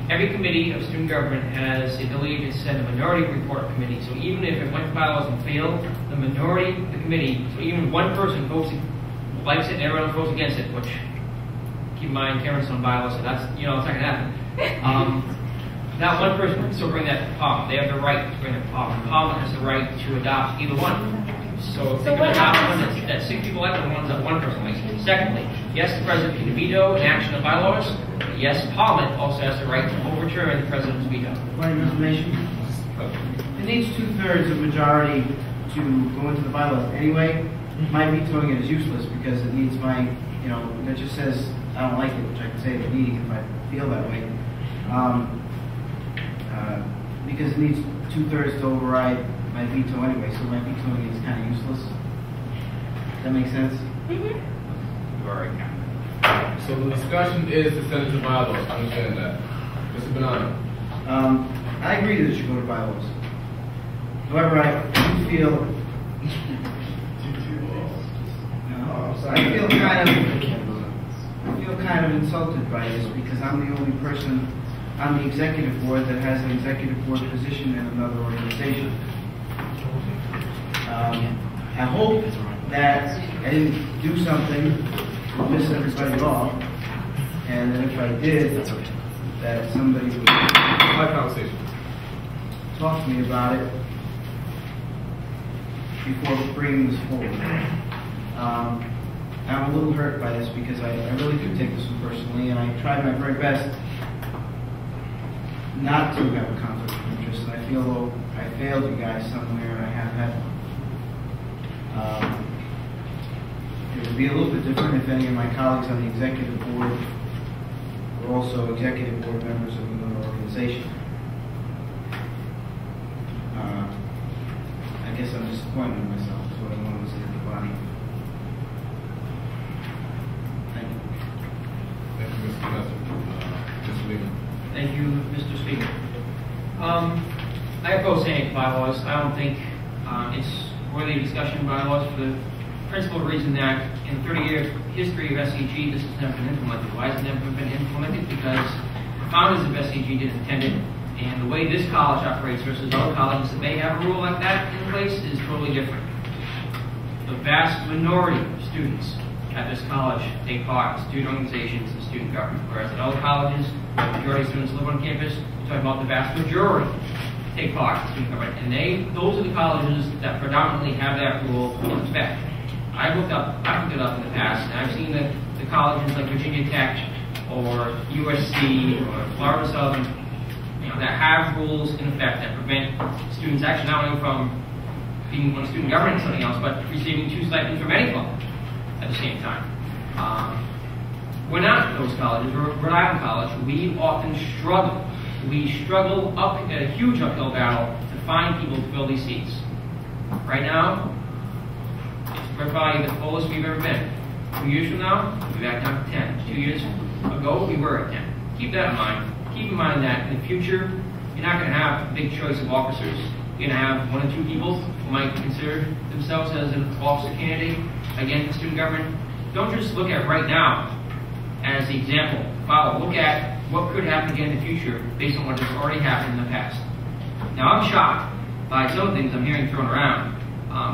Every committee of student government has the ability to send a minority report committee. So even if it went to bylaws and failed, the minority of the committee, so even one person votes, likes it and everyone else votes against it, which, keep in mind, Karen's on bylaws, so that's, it's not going to happen. Not one person can still bring that to Parliament. They have the right to bring it to Parliament. Parliament has the right to adopt either one. So if they can adopt one that 6 people like, the ones that one person likes. Secondly, yes, the president can veto an action of bylaws. But yes, Parliament also has the right to overturn the president's veto. Point of information. It needs 2/3 of majority to go into the bylaws anyway. My vetoing it is useless because it needs my, that just says I don't like it, which I can say at the meeting if I feel that way. Because it needs 2/3 to override my veto anyway, so my vetoing is kind of useless. Does that make sense? Mm-hmm. You are right. So the discussion is to send it to bylaws. I understand that. Mr. Bonanno. I agree that it should go to bylaws. However, I do feel I feel kind of insulted by this because I'm the only person on the executive board that has an executive board position in another organization. I hope that I didn't do something to piss everybody off, and that if I did, that somebody would talk to me about it before bringing this forward. I'm a little hurt by this because I really do take this one personally, and I tried my very best not to have a conflict of interest, and I feel I failed you guys somewhere, and I have had one. It would be a little bit different if any of my colleagues on the executive board were also executive board members of another organization. I guess I'm disappointed in myself, is what I want to say to the body. Thank you. Thank you, Mr. Messer. Mr. Lehman. Thank you, Mr. Speaker. I oppose saying bylaws. I don't think it's worthy of discussion in bylaws for the principal reason that in 30-year history of SCG, this has never been implemented. Why has it never been implemented? Because the founders of SCG didn't intend it, and the way this college operates versus other colleges that may have a rule like that in place is totally different. The vast minority of students at this college take part in student organizations and student government, whereas at other colleges, the majority of students live on campus. We're talking about the vast majority take part in student government, and those are the colleges that predominantly have that rule in effect. I've looked it up in the past, and I've seen the colleges like Virginia Tech or USC or Florida Southern, that have rules in effect that prevent students actually not only from being on student government and something else, but receiving 2 stipends from any club at the same time. We're not those colleges. We're Rhode Island College. We often struggle. We struggle up at a huge uphill battle to find people to fill these seats. Right now, we're probably the fullest we've ever been. 2 years from now, we'll be back down to 10. 2 years ago, we were at 10. Keep that in mind. Keep in mind that in the future, you're not going to have a big choice of officers. You're going to have 1 or 2 people who might consider themselves as an officer candidate, again, for student government. Don't just look at right now as the example. Follow. Look at what could happen again in the future based on what has already happened in the past. Now, I'm shocked by some of the things I'm hearing thrown around.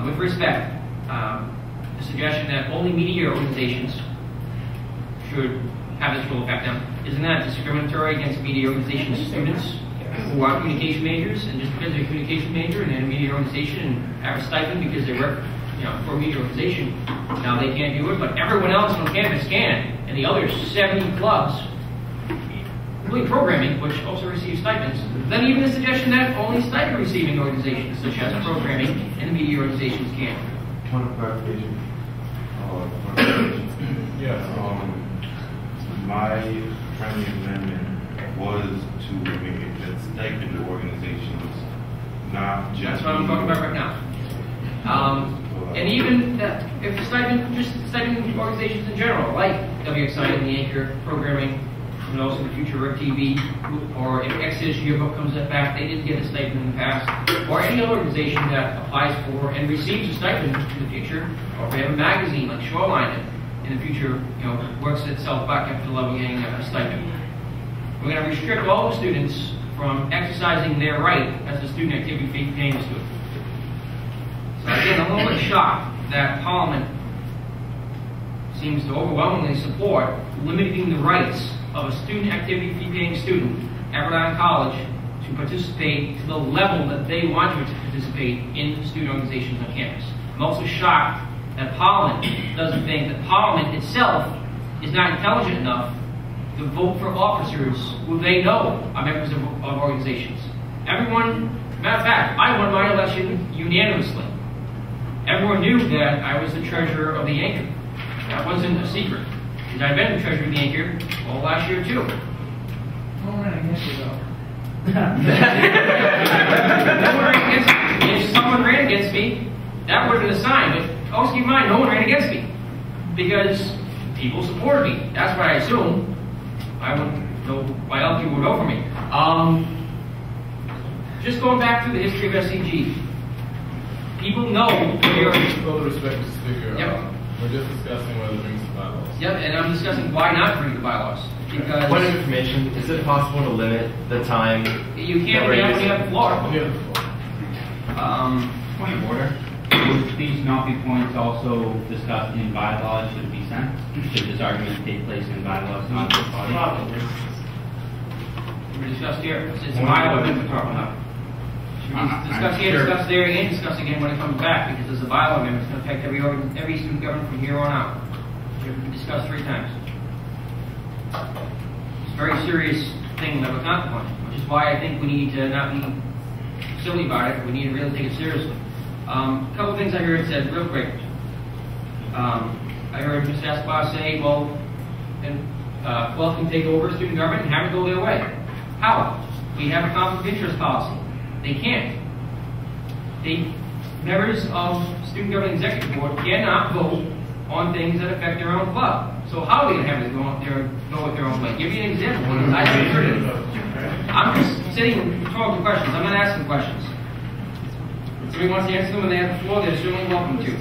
With respect, the suggestion that only media organizations should have this rule affect them. Isn't that discriminatory against media organization students who are communication majors, and just because they're a communication major and in a media organization and have a stipend because they work for a media organization, now they can't do it, but everyone else on campus can, and the other 70 clubs, including programming, which also receive stipends, then even the suggestion that only stipend-receiving organizations, such as programming and the media organizations, can. Point of clarification. Yes. My friendly amendment was to make it that stipend organizations, not just. That's what I'm talking about right now. And even that, if stipend organizations in general, like WXI and the Anchor programming, and also the future RIC TV, or if XSG yearbook comes back, they didn't get a stipend in the past, or any other organization that applies for and receives a stipend in the future, or if we have a magazine like Shoreline that in the future, works itself back up to the level of getting a stipend. We're going to restrict all the students from exercising their right as a student activity fee paying student. So again, I'm a little bit shocked that Parliament seems to overwhelmingly support limiting the rights of a student activity fee paying student at Rhode Island College to participate to the level that they want you to participate in student organizations on campus. I'm also shocked that Parliament doesn't think that Parliament itself is not intelligent enough to vote for officers who they know are members of organizations. Everyone, matter of fact, I won my election unanimously. Everyone knew that I was the treasurer of the Anchor. That wasn't a secret. Because I've been the treasurer of the Anchor all last year too. Don't run against you though. If someone ran against me, that would have been a sign. But also keep in mind, no one ran against me. Because people supported me. That's what I assume. I wouldn't know why else people would vote for me. Just going back to the history of SCG. People know With all the respect, Mr. Speaker, Yep. we're just discussing whether to bring some bylaws. Yep, and I'm discussing why not bring the bylaws. Because Point of information, is it possible to limit the time? you can't when you have the floor. Point of order. Would these not be points also discussed in bylaws should be sent? Should this argument take place in bylaws, not this body? We discussed here. It's a bylaw that we're talking about. Should we discuss here, discuss there, and discuss again when it comes back, because there's a bylaw amendment that's going to affect every student government from here on out. It will be discussed 3 times. It's a very serious thing that we're contemplating, which is why I think we need to not be silly about it. We need to really take it seriously. A couple things I heard said real quick. I heard Mr. Escobar say, well, Guelph can take over student government and have it go their way. How? We have a conflict of interest policy. They can't. Members of Student Government Executive Board cannot vote on things that affect their own club. So how are they going to have it go with their own way? Give me an example. I haven't heard it. I'm just sitting and talking questions. I'm not asking questions. If somebody wants to answer them when they have the floor, they're certainly welcome to.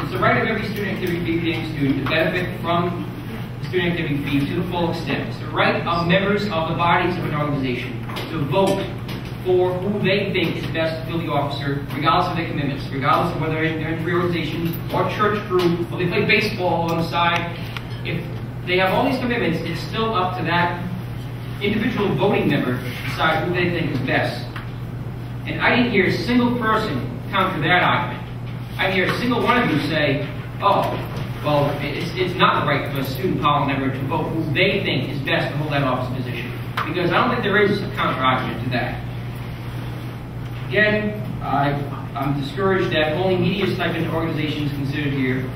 It's the right of every student activity fee paying student to benefit from the student activity fee to the full extent. It's the right of members of the bodies of an organization to vote for who they think is best to fill the officer, regardless of their commitments, regardless of whether they're in free organizations or church group, or they play baseball on the side. If they have all these commitments, it's still up to that individual voting member to decide who they think is best. And I didn't hear a single person counter that argument. I didn't hear a single one of you say, oh, well, it's not the right for a student parliament member to vote who they think is best to hold that office position. Because I don't think there is a counter argument to that. Again, I'm discouraged that only media stipend organizations considered here,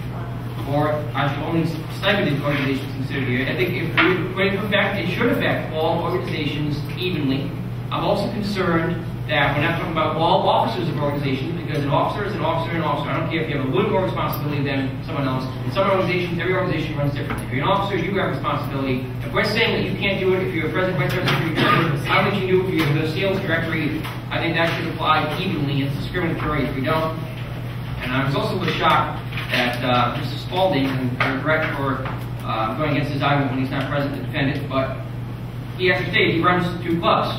or actually only stipended organizations considered here. I think if we put it in effect, it should affect all organizations evenly. I'm also concerned that we're not talking about all officers of organizations, because an officer is an officer and an officer. I don't care if you have a little more responsibility than someone else. In some organizations, every organization runs differently. If you're an officer, you have responsibility. If we're saying that you can't do it if you're a president, vice president, I don't think you do it if you're the sales director either. I think that should apply evenly. It's discriminatory if we don't. And I was also a little shocked that Mr. Spalding, and I regret for going against his argument when he's not present to defend it, but he actually stated he runs 2 clubs.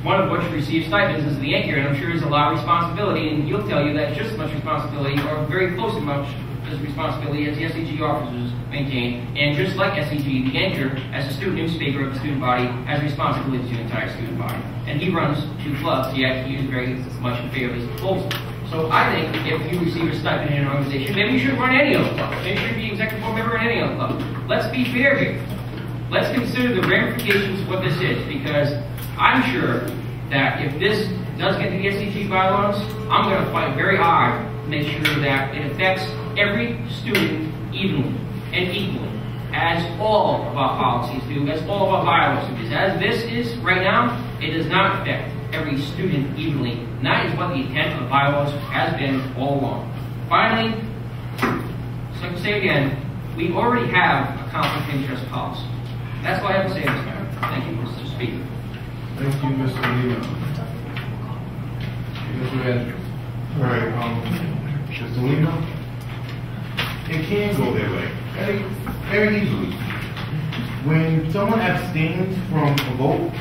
One of which receives stipends is the Anchor, and I'm sure is a lot of responsibility, and he'll tell you that it's just as much responsibility, or very close to much as responsibility as the SCG officers maintain. And just like SCG, the Anchor, as a student newspaper of the student body, has responsibility to the entire student body. And he runs 2 clubs, yet he is very much in favor of this proposal. So I think if you receive a stipend in an organization, maybe you should run any other club. Maybe you should be executive board member in any other club. Let's be fair here. Let's consider the ramifications of what this is, because I'm sure that if this does get to the SCG bylaws, I'm going to fight very hard to make sure that it affects every student evenly and equally, as all of our policies do, as all of our bylaws do. As this is right now, it does not affect every student evenly, and that is what the intent of the bylaws has been all along. Finally, so I can say again, we already have a conflict of interest policy. That's what I have to say, Mr. Mayor. Thank you, Mr. Speaker. Thank you, Mr. Lima. Mr. Andrews. All right, Mr. Lima, it can go their way, very easily. When someone abstains from a vote,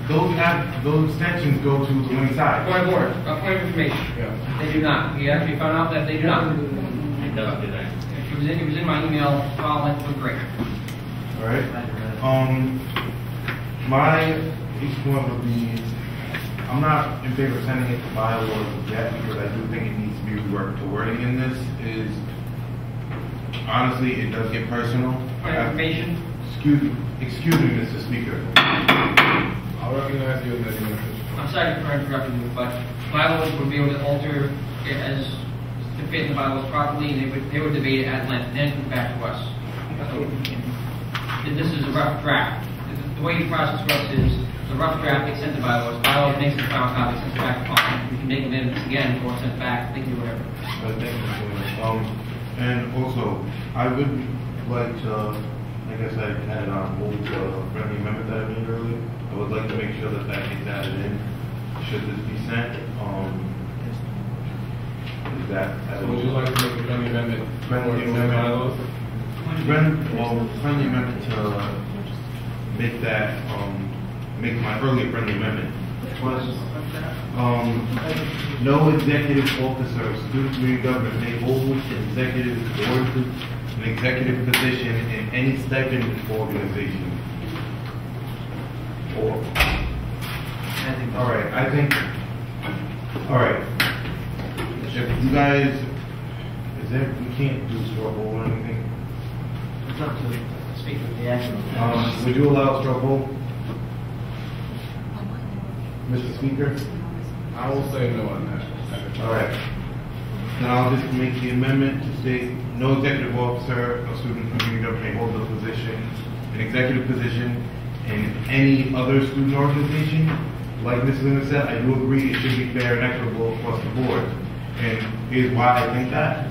those abstentions go to the winning side. Point of order, a point of information. Yeah. They do not. We actually found out that they do not. It does do that. It was in my email, file went through great. All right. My each point would be, I'm not in favor of sending it to bylaws yet, because I do think it needs to be reworked. The wording in this is, honestly, it does get personal. Point of information. Excuse me, Mr. Speaker. I'll recognize you in that image. I'm sorry for interrupting you, but bylaws would be able to alter it as to fit the bylaws properly, and they would debate it at length, and then come back to us. So, this is a rough draft. The way the process works is the rough draft gets sent to bylaws. Bylaws makes the final copy, sends it back to Parliament. We can make amendments again or send it back. They can do whatever. Thank you. And also, I would like to, like I said, add on hold the friendly amendment that I made earlier. I would like to make sure that that gets added in. Should this be sent? Is that? So would you like to make a friendly amendment? Friendly amendment. Friendly amendment to make that, make my earlier friendly amendment. Was, no executive officer of student community government may hold an executive position in any stipend organization. All right, all right. If you guys, we can't do straw poll or anything? It's up to the speaker, the action. Would you allow straw poll? Mr. Speaker? I will say no on that. All right. Then I'll just make the amendment to state no executive officer of student community government may hold an executive position in any other student organization. Like Ms. Lina said, I do agree it should be fair and equitable across the board. And here's why I think that.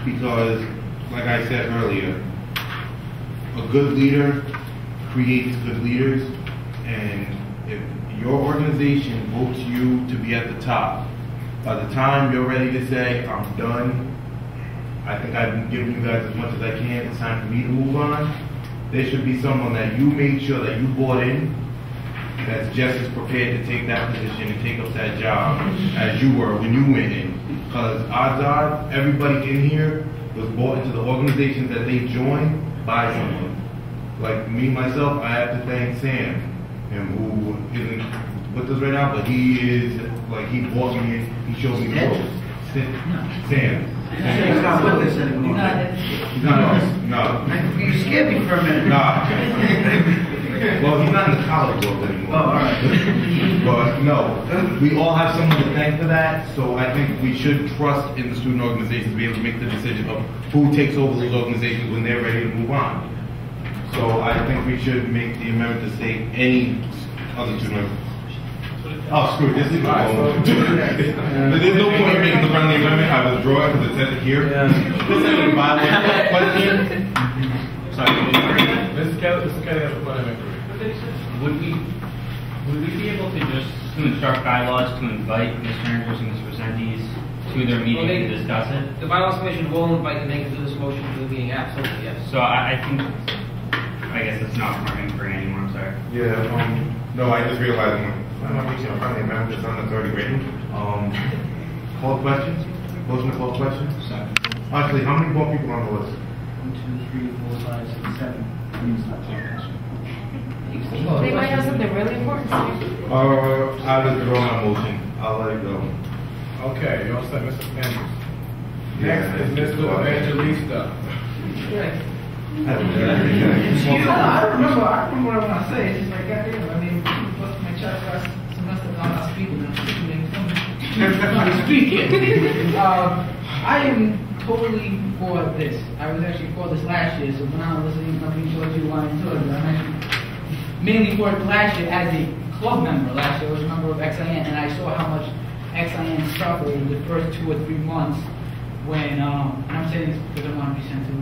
Because, like I said earlier, a good leader creates good leaders, and if your organization votes you to be at the top, by the time you're ready to say, I'm done, I think I've been giving you guys as much as I can, it's time for me to move on, there should be someone that you made sure that you brought in that's just as prepared to take that position and take up that job as you were when you went in. Because odds are, everybody in here was brought into the organizations that they joined by someone. Like me, myself, I have to thank Sam, and who isn't with us right now, but he is, like, he brought me in, he showed me the ropes. Sam. He's not with us anymore. No. You scared me for a minute. Nah. Well, he's not in the college world anymore. Oh, all right. But no, we all have someone to thank for that, so I think we should trust in the student organizations to be able to make the decision of who takes over those organizations when they're ready to move on. So I think we should make the amendment to say any other student. Oh, screw it, this is there's no point in making the friendly amendment. I withdraw it because it says it here. This is a bylaw question. Sorry, Mr. Kelly has a point. Would we be able to just to instruct bylaws to invite Mr. Andrews and Mr. Resendes to their meeting to discuss it? The bylaws commission will invite the makers of this motion to the meeting, absolutely, yes. So I think, I guess it's not forming for anymore, I'm sorry. Yeah, no, I just realized I'm not reaching a friendly amendment to something that's already written. Call questions? Motion to call questions? Actually, how many more people on the list? 1, 2, 3, 4, 5, 6, 7. They might have something really important to say. I withdraw my motion. I'll let it go. Okay, you all set, Mr. Andrews? Next is Mr. Evangelista. I remember what I want to say. It's just like, goddamn, I mean, my child got some messed up on my speaking. I'm speaking. I am totally for this. I was actually for this last year, so when I was listening to something towards you, I'm actually mainly for it last year as a club member. Last year I was a member of XIN, and I saw how much XIN suffered in the first 2 or 3 months when, and I'm saying this because I'm 100% to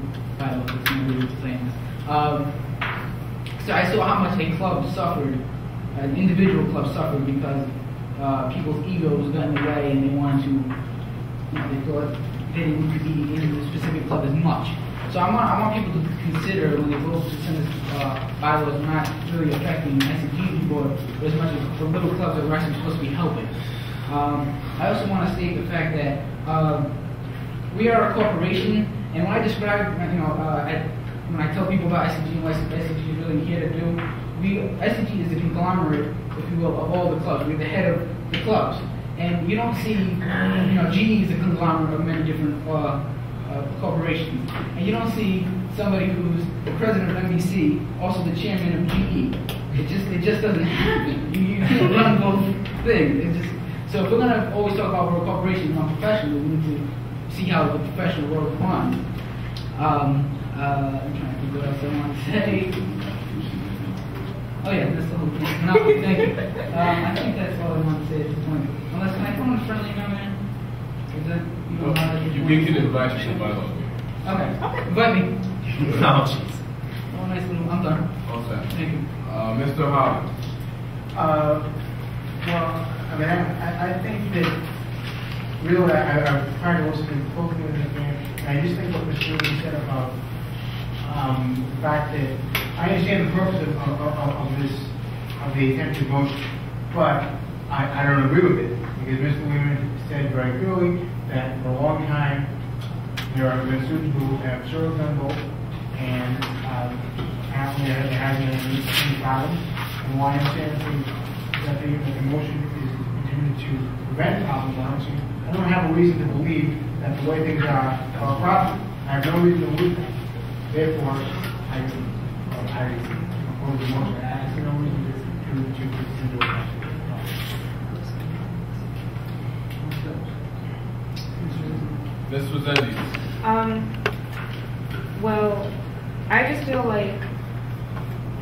bylaw, because I'm really saying this. So I saw how much a club suffered, an individual club suffered because people's egos got in the way and they wanted to, they thought they didn't need to be in the specific club as much. So I want people to consider when they vote to send this bylaws not really affecting SCG board as much as the little clubs that we're actually supposed to be helping. I also want to state the fact that we are a corporation, and when I describe, when I tell people about SCG and what SCG is really here to do, SCG is a conglomerate, if you will, of all the clubs. We're the head of the clubs. And you don't see, GE is a conglomerate of many different corporations. And you don't see somebody who's the president of NBC, also the chairman of GE. It just doesn't happen. You can't run both things. So if we're going to always talk about we're a corporation and not professional, we need to see how the professional world runs. I'm trying to think what else I want to say. Oh yeah, that's the whole thing. No, thank you. I think that's all I want to say at this point. Unless, can I come on a friendly amendment? Is that, You can invite you to the bylaws meeting. Okay, invite me. No. Oh, nice little, I'm done. All set. Thank you. Mr. Howard. Well, I mean, I think that really I've tried to listen closely with this man. I just think what Mr. Lee said about the fact that I understand the purpose of the attempted motion, but I don't agree with it because Mr. Lehman said very clearly that for a long time there are students who have served on both, and apparently there hasn't been any problem. And why I'm saying that the motion is intended to prevent problems, honestly, I don't have a reason to believe that the way things are a problem. I have no reason to believe that. Therefore, I oppose the motion. I see no reason to do that. This was Andy. Well, I just feel like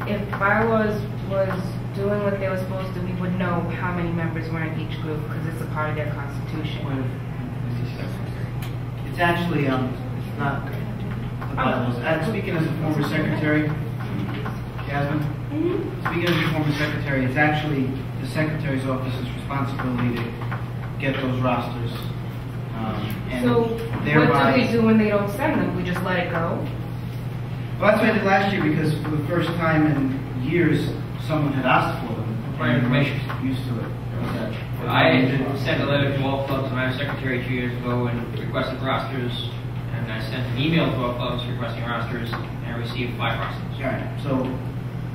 if bylaws was doing what they were supposed to, we would know how many members were in each group because it's a part of their constitution. It's actually, it's not the bylaws. Speaking as a former secretary, Jasmine, speaking as a former secretary, it's actually the secretary's office's responsibility to get those rosters. And So thereby, what do we do when they don't send them? We just let it go? Well, that's what I did last year because for the first time in years, someone had asked for them. For information. Used to it. I sent a letter to all clubs when I was secretary 2 years ago and requested rosters, and I sent an email to all clubs requesting rosters, and I received 5 rosters. All right. So,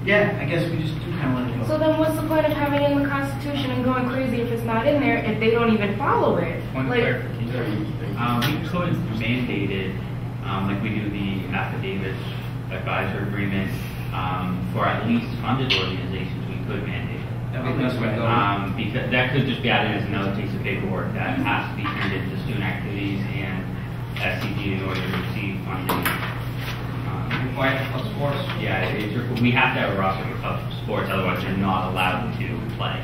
yeah, I guess we just do kind of let it go. So then what's the point of having it in the Constitution and going crazy if it's not in there if they don't even follow it? One clarification. We could mandate it, like we do the affidavit advisor agreement, for at least funded organizations, we could mandate it. Because that could just be added as another piece of paperwork that has to be funded to student activities and SCG in order to receive funding. Required for club sports? Yeah, we have to have a roster for club sports, otherwise they're not allowed to play.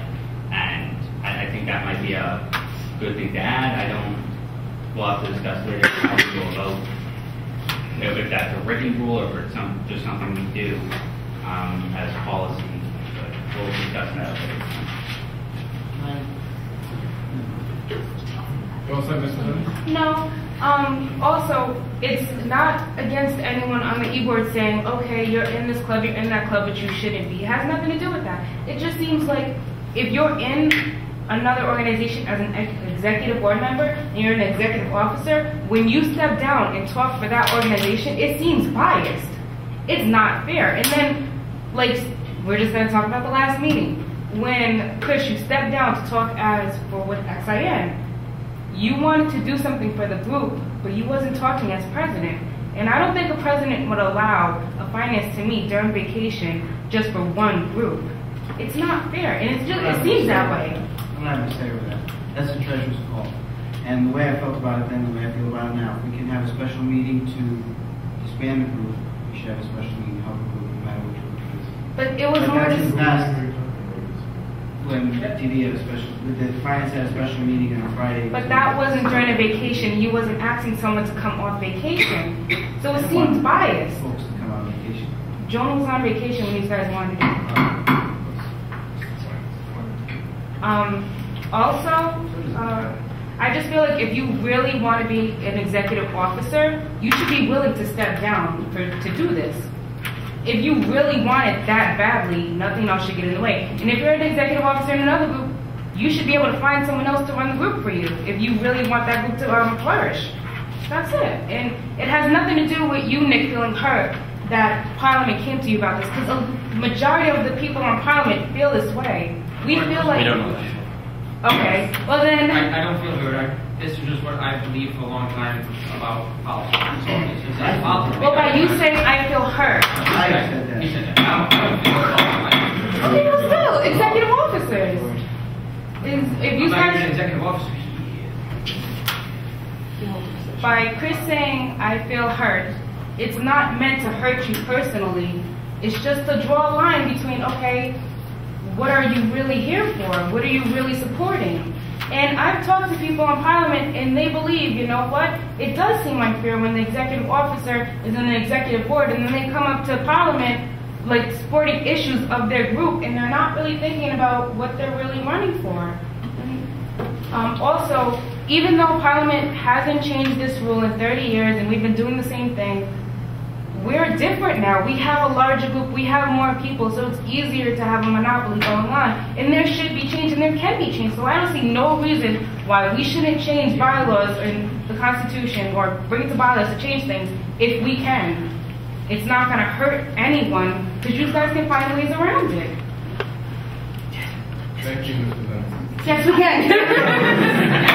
And I think that might be a good thing to add. We'll have to discuss later how we go about if that's a written rule or if it's just something we do as policy. But we'll discuss that later. No. Also, it's not against anyone on the e-board saying, okay, you're in this club, you're in that club, but you shouldn't be. It has nothing to do with that. It just seems like if you're in another organization as an executive board member and you're an executive officer, when you step down and talk for that organization, it seems biased. It's not fair. And then, like, we're just going to talk about the last meeting. When, Chris, you stepped down to talk as for with XIN, you wanted to do something for the group, but you wasn't talking as president. And I don't think a president would allow a finance to meet during vacation just for one group. It's not fair, and it's just, it seems that way. I'm not going to say with that. That's the treasurer's call. And the way I felt about it then, the way I feel about it now, if we can have a special meeting to disband the group, we should have a special meeting to help the group, no matter which group it is. But it was more in the just... past, when TV had a special, the finance had a special meeting on a Friday. But that wasn't during a vacation. You wasn't asking someone to come off vacation. So it seems biased. Folks to come on vacation. Joan was on vacation when these guys wanted to do it. I just feel like if you really want to be an executive officer, you should be willing to step down to do this. If you really want it that badly, nothing else should get in the way. And if you're an executive officer in another group, you should be able to find someone else to run the group for you if you really want that group to flourish. That's it. And it has nothing to do with you, Nick, feeling hurt that Parliament came to you about this, because the majority of the people on Parliament feel this way. We feel like... We don't know that. Okay, well then... I don't feel hurt. This is just what I believe for a long time about politics. So it's just that politics. Well, by you saying I feel hurt. I said that. You said that. I don't feel hurt. Okay, well still, executive officers. If you I'm not start... even an executive officer. By Chris saying I feel hurt, it's not meant to hurt you personally. It's just to draw a line between, okay, what are you really here for? What are you really supporting? And I've talked to people in Parliament, and they believe, you know what? It does seem unfair when the executive officer is in an executive board, and then they come up to Parliament like supporting issues of their group, and they're not really thinking about what they're really running for. Also, even though Parliament hasn't changed this rule in 30 years, and we've been doing the same thing, we're different now. We have a larger group, we have more people, so it's easier to have a monopoly going on. And there should be change, and there can be change. So I don't see no reason why we shouldn't change bylaws in the Constitution or bring it to bylaws to change things if we can. It's not going to hurt anyone, because you guys can find ways around it. Thank you, Mr. Dunn. Yes, we can.